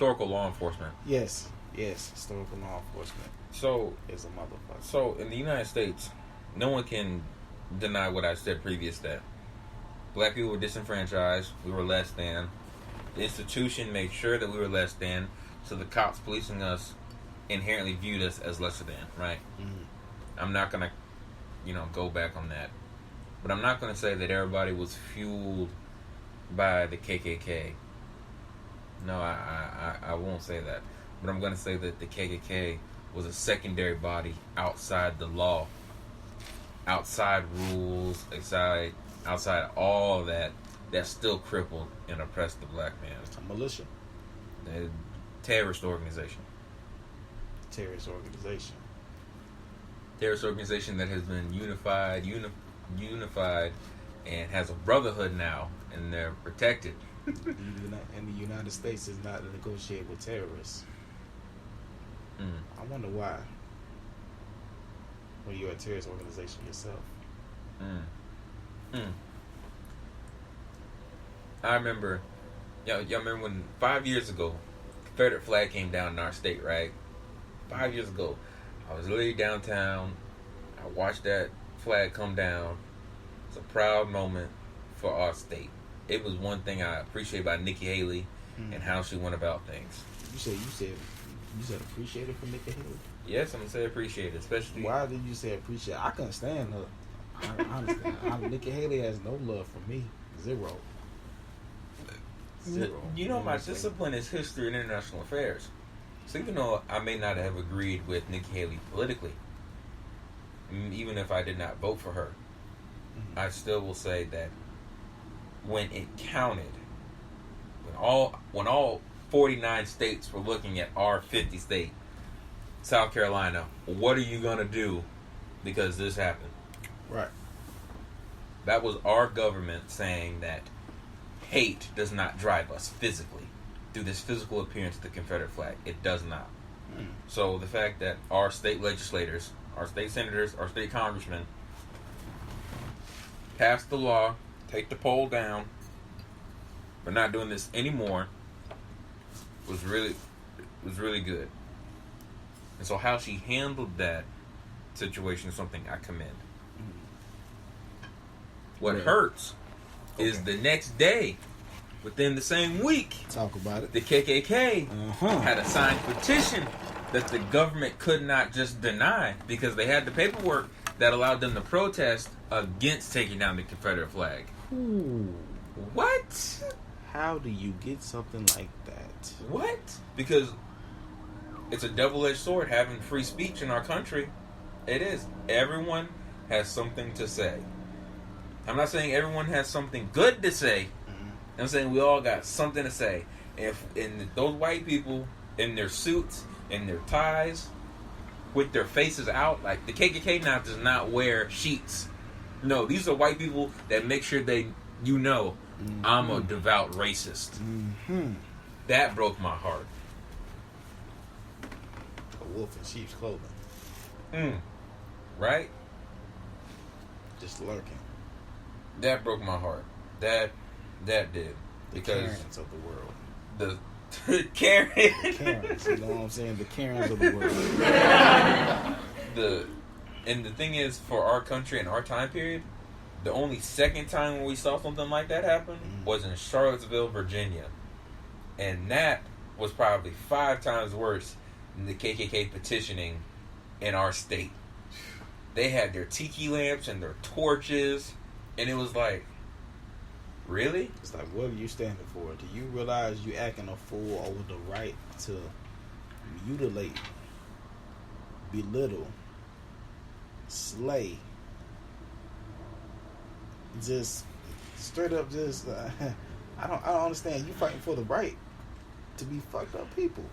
historical law enforcement. Yes, historical law enforcement So is a motherfucker. So in the United States, no one can deny what I said previous, that black people were disenfranchised, we were less than. The institution made sure that we were less than, so the cops policing us inherently viewed us as lesser than, right? Mm. I'm not gonna, go back on that. But I'm not gonna say that everybody was fueled by the KKK. No, I won't say that. But I'm gonna say that the KKK was a secondary body outside the law, outside rules, outside all that still crippled and oppressed the black man. A militia. A terrorist organization. Terrorist organization. Terrorist organization that has been unified, and has a brotherhood now, and they're protected. And the United States is not to negotiate with terrorists. I wonder why. When you're a terrorist organization yourself. I remember, y'all remember when 5 years ago, Confederate flag came down in our state, right? 5 years ago, I was literally downtown. I watched that flag come down. It's a proud moment for our state. It was one thing I appreciate about Nikki Haley and how she went about things. You said appreciate it for Nikki Haley? Yes, I'm gonna say appreciate it, especially. Why did you say appreciate it? I couldn't stand her. I understand. Nikki Haley has no love for me. Zero. My discipline is history and international affairs. So even though I may not have agreed with Nikki Haley politically, even if I did not vote for her, I still will say that when it counted, when all 49 states were looking at our 50 state, South Carolina, what are you gonna do because this happened? Right. That was our government saying that hate does not drive us physically through this physical appearance of the Confederate flag. It does not. So the fact that our state legislators, our state senators, our state congressmen passed the law, take the poll down, we're not doing this anymore, was really good. And so how she handled that situation is something I commend. What hurts is the next day, within the same week, talk about it, the KKK had a signed petition that the government could not just deny because they had the paperwork that allowed them to protest against taking down the Confederate flag. Ooh. What? How do you get something like that? What? Because it's a double-edged sword having free speech in our country. It is. Everyone has something to say. I'm not saying everyone has something good to say. I'm saying we all got something to say. And those white people in their suits, in their ties, with their faces out, like the KKK now does not wear sheets. No, these are white people that make sure I'm a devout racist. That broke my heart. A wolf in sheep's clothing. Right? Just lurking. That broke my heart. That did. Because the Karens of the world. The Karens. You know what I'm saying? The Karens of the world. And the thing is, for our country and our time period, the only second time when we saw something like that happen was in Charlottesville, Virginia. And that was probably 5 times worse than the KKK petitioning in our state. They had their tiki lamps and their torches, and it was like, really? It's like, what are you standing for? Do you realize you acting a fool over the right to mutilate, belittle, slay, just straight up, just I don't understand. You fighting for the right to be fucked up people.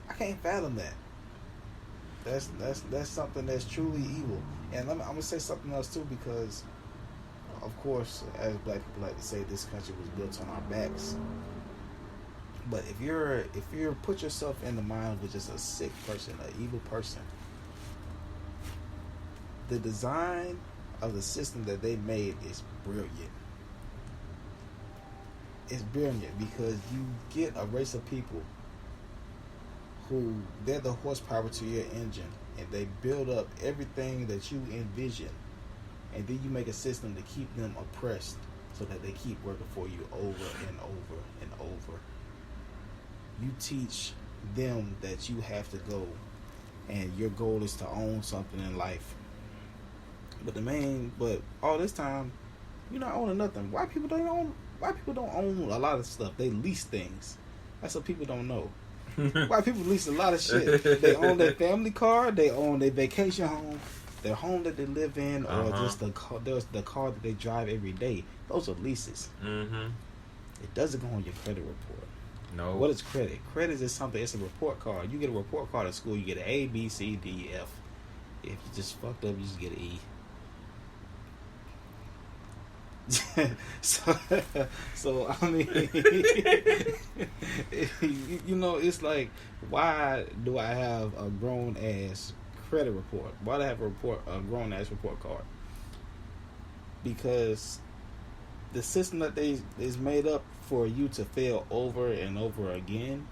I can't fathom that. That's something that's truly evil. And I'm gonna say something else too, because of course, as black people like to say, this country was built on our backs. But if you're put yourself in the mind of just a sick person, an evil person, the design of the system that they made is brilliant. it's brilliant because you get a race of people who they're the horsepower to your engine, and they build up everything that you envision, and then you make a system to keep them oppressed so that they keep working for you over and over and over. You teach them that you have to go, and your goal is to own something in life. But all this time, you're not owning nothing. White people don't own a lot of stuff. They lease things. That's what people don't know. White people lease a lot of shit. They own their family car. They own their vacation home, their home that they live in, or just the car that they drive every day. Those are leases. Mm-hmm. It doesn't go on your credit report. No. What is credit? Credit is something. It's a report card. You get a report card at school. You get an A, B, C, D, F. If you just fucked up, you just get an E. so I mean, it's like, why do I have a grown ass credit report? Why do I have a grown ass report card? Because the system that is made up for you to fail over and over again,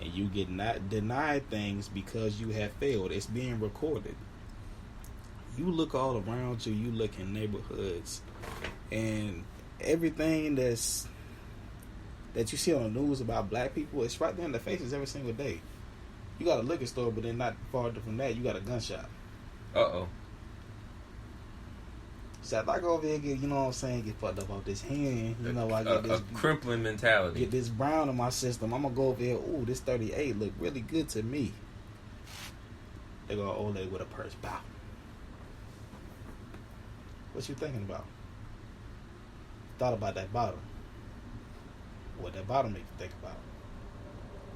and you get not denied things because you have failed. It's being recorded. You look all around you. You look in neighborhoods, and everything that you see on the news about black people, it's right there in their faces every single day. You got a liquor store, but then not far from that, you got a gun shop. Uh-oh. So if I go over here and get, you know what I'm saying, get fucked up off this hand, I get this crippling mentality. Get this brown in my system. I'm gonna go over here. Ooh, this 38 look really good to me. They go old lady with a purse. Bow. What you thinking about? Thought about that bottle. What that bottle make you think about?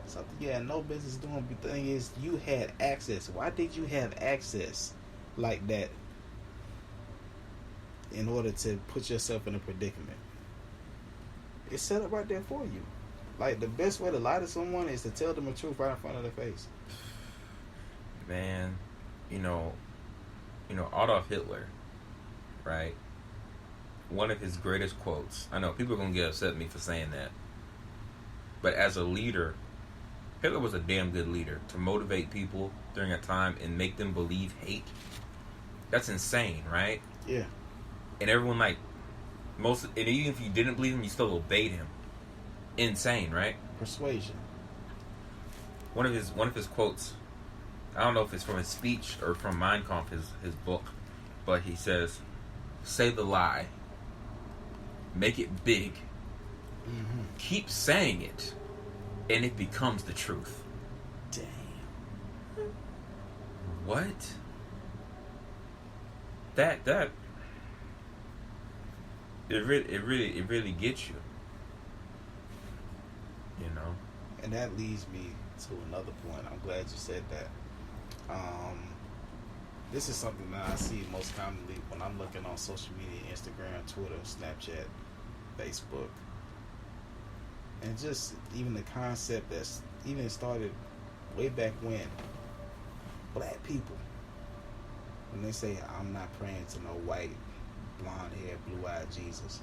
Something you had no business doing. But the thing is, you had access. Why did you have access like that in order to put yourself in a predicament? It's set up right there for you. Like, the best way to lie to someone is to tell them the truth right in front of their face. Man, Adolf Hitler, right? One of his greatest quotes. I know people are going to get upset at me for saying that. But as a leader, Hitler was a damn good leader to motivate people during a time and make them believe hate. That's insane, right? Yeah. And everyone and even if you didn't believe him, you still obeyed him. Insane, right? Persuasion. One of his quotes, I don't know if it's from his speech or from Mein Kampf, his book, but he says, "Say the lie. Make it big. Mm-hmm. Keep saying it, and it becomes the truth." Damn. What? That it really gets you. And that leads me to another point. I'm glad you said that. This is something that I see most commonly when I'm looking on social media: Instagram, Twitter, Snapchat, Facebook. And just even the concept that's even started way back when. Black people, when they say, "I'm not praying to no white, blonde-haired, blue-eyed Jesus."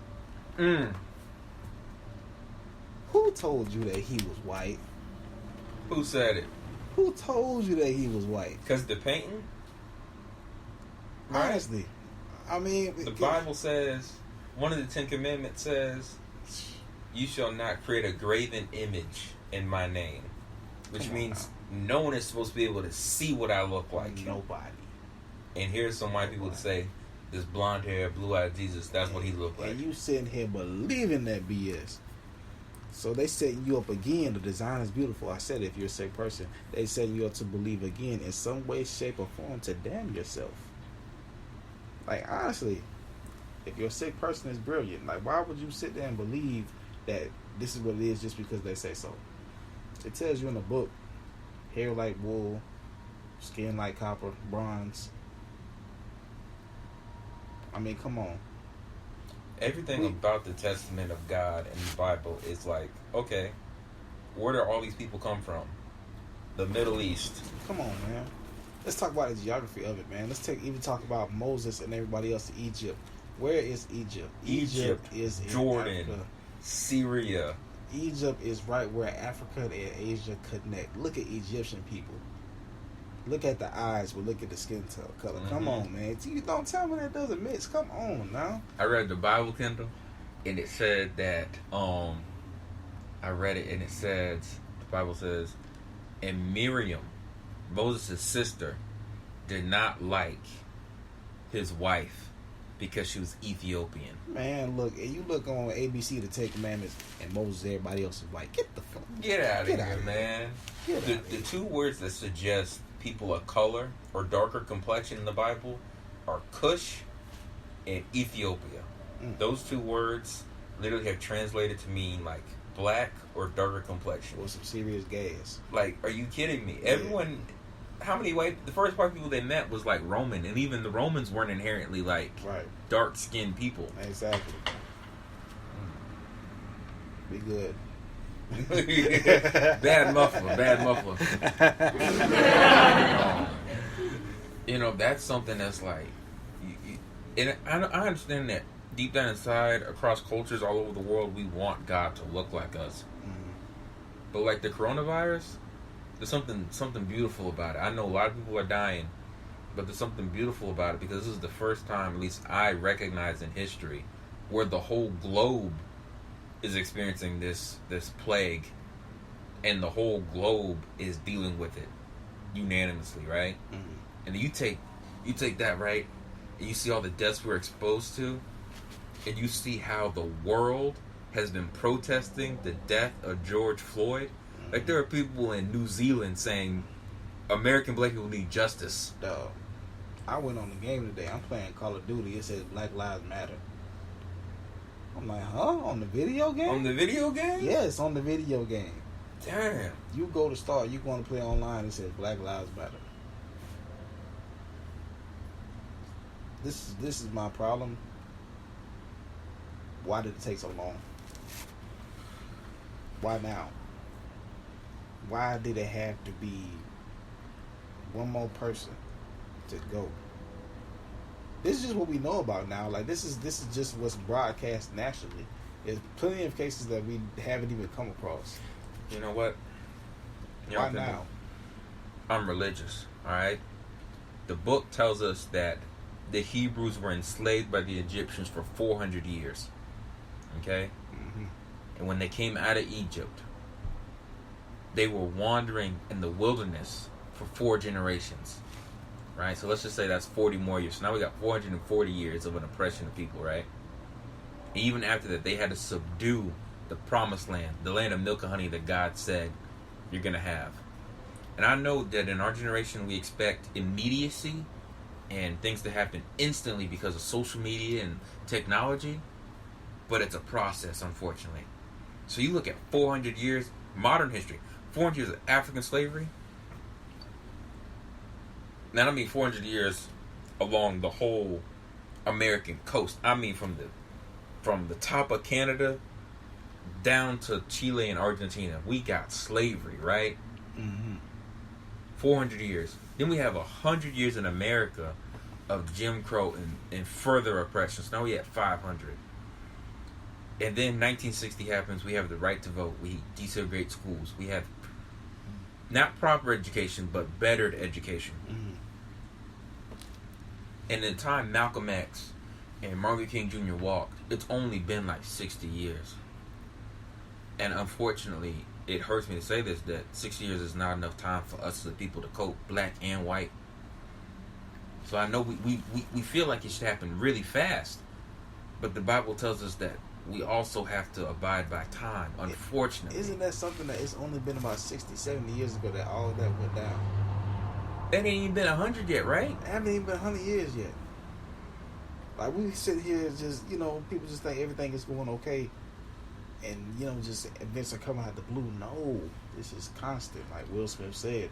Who told you that he was white? Who said it? Who told you that he was white? Because the painting? Right? Honestly. I mean... The Bible says, one of the 10 Commandments says, "You shall not create a graven image in my name." Which means no one is supposed to be able to see what I look like. Nobody. And here's some white people to say, this blonde hair, blue-eyed Jesus, that's what he looked like. And you sitting here believing that BS. So they setting you up again. The design is beautiful. I said, if you're a sick person, they setting you up to believe again in some way, shape, or form to damn yourself. Like, honestly, if you're a sick person, it's brilliant. Like, why would you sit there and believe that this is what it is just because they say so? It tells you in the book, hair like wool, skin like copper, bronze. I mean, come on. Everything about the Testament of God and the Bible is like, okay, where do all these people come from? The Middle East. Come on, man. Let's talk about the geography of it, man. Let's even talk about Moses and everybody else in Egypt. Where is Egypt? Egypt is in Jordan, Africa. Syria, Egypt is right where Africa and Asia connect. Look at Egyptian people. Look at the eyes, but look at the skin color. Mm-hmm. Come on, man. You don't tell me that doesn't mix. Come on now. I read the Bible, Kendall, and it said that I read it and it says the Bible says, and Miriam, Moses' sister, did not like his wife because she was Ethiopian. Man, look, and you look on ABC, the Ten Commandments, and Moses, everybody else is like, get the fuck. Get out of here, man. The two words that suggest people of color or darker complexion in the Bible are Cush and Ethiopia. Those two words literally have translated to mean like black or darker complexion. Or some serious gas. Like, are you kidding me? Yeah. Everyone, the first white people they met was like Roman, and even the Romans weren't inherently like dark skinned people. Exactly. Be good. Bad muffler. That's something that's like, and I understand that deep down inside, across cultures all over the world, we want God to look like us. But like the coronavirus, there's something beautiful about it. I know a lot of people are dying, but there's something beautiful about it because this is the first time, at least I recognize in history, where the whole globe is experiencing this plague, and the whole globe is dealing with it unanimously, right? And you take that, right, and you see all the deaths we're exposed to, and you see how the world has been protesting the death of George Floyd. Like, there are people in New Zealand saying American black people need justice. Dog, I went on the game today. I'm playing Call of Duty. It says Black Lives Matter. I'm like, huh? On the video game? On the video game? Yes, on the video game. Damn. You go to start, you want to play online, it says Black Lives Matter. This is my problem. Why did it take so long? Why now? Why did it have to be one more person to go? This is just what we know about now. Like, this is just what's broadcast nationally. There's plenty of cases that we haven't even come across. You know what? Why now? I'm religious, alright? The book tells us that the Hebrews were enslaved by the Egyptians for 400 years. Okay? And when they came out of Egypt, they were wandering in the wilderness for 4 generations. Right? So let's just say that's 40 more years. So now we got 440 years of an oppression of people, right? And even after that, they had to subdue the promised land, the land of milk and honey that God said you're going to have. And I know that in our generation, we expect immediacy and things to happen instantly because of social media and technology. But it's a process, unfortunately. So you look at 400 years, modern history, 400 years of African slavery. Now, I don't mean 400 years along the whole American coast. I mean from the top of Canada down to Chile and Argentina. We got slavery, right? 400 years. Then we have 100 years in America of Jim Crow and further oppression. So now we have 500. And then 1960 happens. We have the right to vote. We desegregate schools. We have not proper education, but bettered education. And in the time Malcolm X and Martin Luther King Jr. walked, it's only been like 60 years. And unfortunately, it hurts me to say this, that 6 years is not enough time for us as a people to cope, black and white. So I know we feel like it should happen really fast. But the Bible tells us that we also have to abide by time, unfortunately. Isn't that something that it's only been about 60, 70 years ago that all of that went down? That ain't even been 100 yet, right? It hasn't even been 100 years yet. Like, we sit here just, people just think everything is going okay. And, just events are coming out the blue. No, this is constant. Like Will Smith said,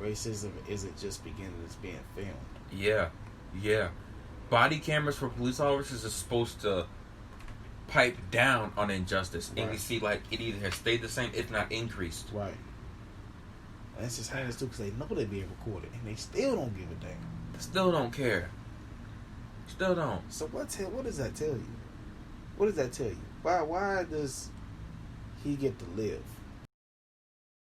racism isn't just beginning, it's being filmed. Yeah. Body cameras for police officers are supposed to pipe down on injustice. And we see, like, it either has stayed the same, if not increased. Right. And that's just heinous, too, because they know they're being recorded. And they still don't give a damn. Still don't care. Still don't. So what does that tell you? What does that tell you? Why does he get to live.